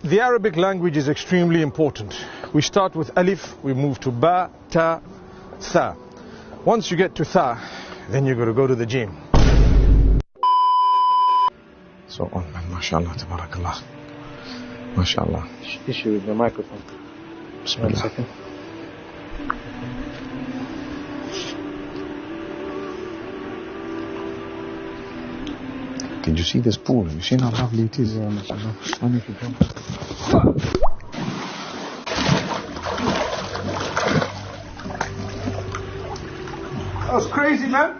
The Arabic language is extremely important. We start with alif, we move to ba, ta, tha. Once you get to tha, then you're going to go to the jim. So on, man, mashallah, tabarakallah. Mashallah. Issue with the microphone. Bismillah. 1 second. Did you see this pool? Have you seen how lovely it is? Yeah, mashallah. Funny if you don't. That was crazy, man.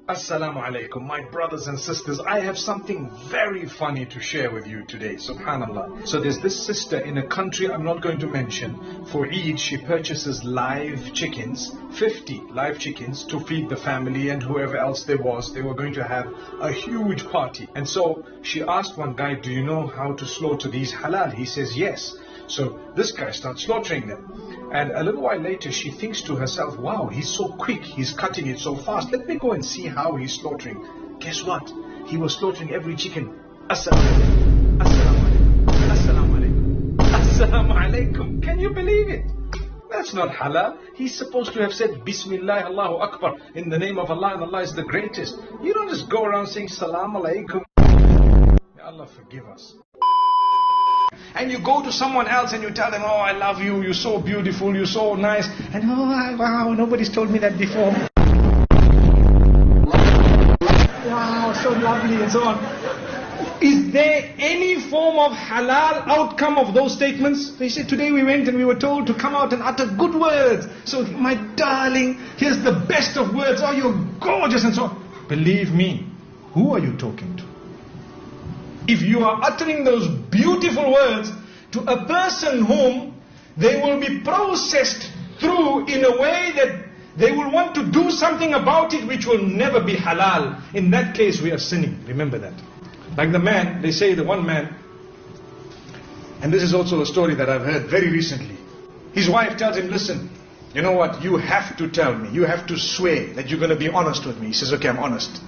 Assalamu alaikum, my brothers and sisters. I have something very funny to share with you today, subhanallah. So there's this sister in a country I'm not going to mention. For Eid, she purchases live chickens, 50 live chickens, to feed the family and whoever else there was. They were going to have a huge party. And so she asked one guy, do you know how to slaughter these halal? He says yes. So this guy starts slaughtering them. And a little while later, she thinks to herself, wow, he's so quick, he's cutting it so fast. Let me go and see how he's slaughtering. Guess what? He was slaughtering every chicken. Assalamu alaikum. Assalamu alaikum. Assalamu alaikum. Assalamu alaikum. Can you believe it? That's not halal. He's supposed to have said, Bismillah, Allahu Akbar, in the name of Allah, and Allah is the greatest. You don't just go around saying, Salam alaikum. May Allah forgive us. And you go to someone else and you tell them, oh, I love you, you're so beautiful, you're so nice. And oh, wow, nobody's told me that before. Wow, so lovely and so on. Is there any form of halal outcome of those statements? They said, today we went and we were told to come out and utter good words. So, my darling, here's the best of words. Oh, you're gorgeous and so on. Believe me, who are you talking to? If you are uttering those beautiful words to a person whom they will be processed through in a way that they will want to do something about it which will never be halal, in that case we are sinning. Remember that. Like the man, they say the one man, and this is also a story that I've heard very recently. His wife tells him, listen, you know what, you have to tell me, you have to swear that you're going to be honest with me. He says, okay, I'm honest.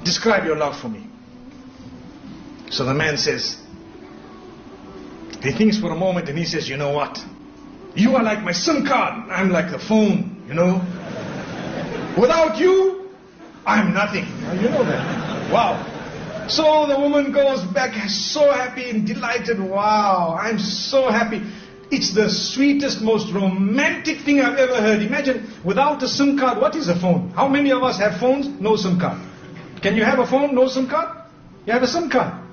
Describe your love for me. So the man says, he thinks for a moment and he says, you know what? You are like my SIM card. I'm like the phone, you know. Without you, I'm nothing. Now, you know that. Wow. So the woman goes back so happy and delighted. Wow, I'm so happy. It's the sweetest, most romantic thing I've ever heard. Imagine, without a SIM card, what is a phone? How many of us have phones? No SIM card. Can you have a phone, no SIM card? You have a SIM card.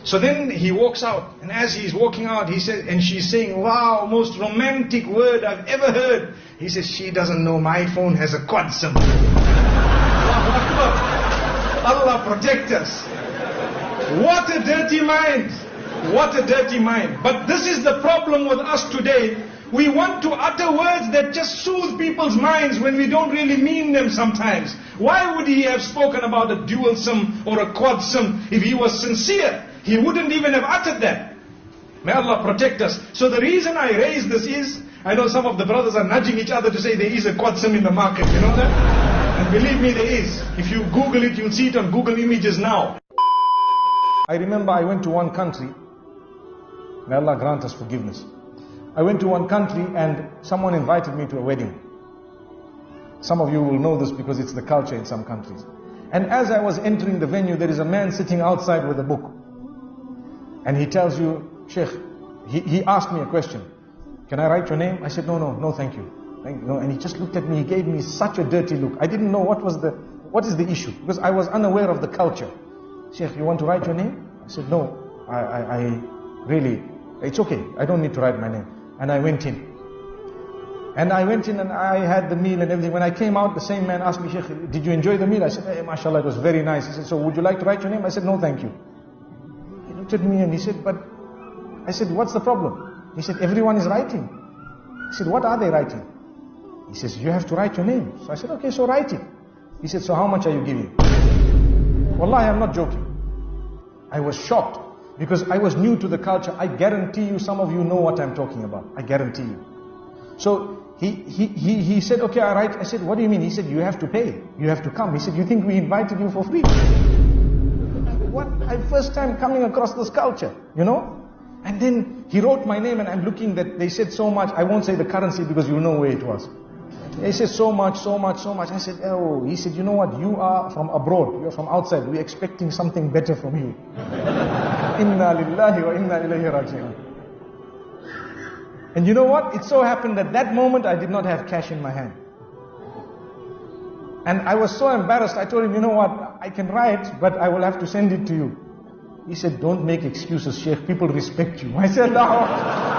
So then he walks out, and as he's walking out, he says, and she's saying, wow, most romantic word I've ever heard. He says, she doesn't know my phone has a quad SIM. Allah protect us. What a dirty mind. What a dirty mind. But this is the problem with us today. We want to utter words that just soothe people's minds when we don't really mean them sometimes. Why would he have spoken about a dual SIM or a quad SIM if he was sincere? He wouldn't even have uttered that. May Allah protect us. So the reason I raise this is, I know some of the brothers are nudging each other to say there is a quad SIM in the market, you know that? And believe me, there is. If you Google it, you'll see it on Google Images now. I remember I went to one country. May Allah grant us forgiveness. I went to one country and someone invited me to a wedding. Some of you will know this because it's the culture in some countries. And as I was entering the venue, there is a man sitting outside with a book. And he tells you, Sheikh, he asked me a question. Can I write your name? I said, no, thank you. No. And he just looked at me, he gave me such a dirty look. I didn't know what is the issue, because I was unaware of the culture. Sheikh, you want to write your name? I said, no, I really, it's okay, I don't need to write my name. And I went in. And I had the meal and everything. When I came out, the same man asked me, Sheikh, did you enjoy the meal? I said, hey, mashallah, it was very nice. He said, so would you like to write your name? I said, no, thank you. He looked at me and he said, I said, what's the problem? He said, everyone is writing. I said, what are they writing? He says, you have to write your name. So I said, okay, so write it. He said, so how much are you giving? Wallahi, I'm not joking. I was shocked because I was new to the culture. I guarantee you, some of you know what I'm talking about. I guarantee you. So he said, okay, I write. I said, what do you mean? He said, you have to pay. You have to come. He said, you think we invited you for free? what? I'm first time coming across this culture, you know? And then he wrote my name and I'm looking that they said so much. I won't say the currency because you know where it was. They said so much, so much, so much. I said, oh, he said, you know what? You are from abroad. You're from outside. We're expecting something better from you. Inna lillahi wa inna ilayhi raji'un. And you know what? It so happened that that moment I did not have cash in my hand. And I was so embarrassed. I told him, you know what? I can write, but I will have to send it to you. He said, don't make excuses, Sheikh. People respect you. I said, no.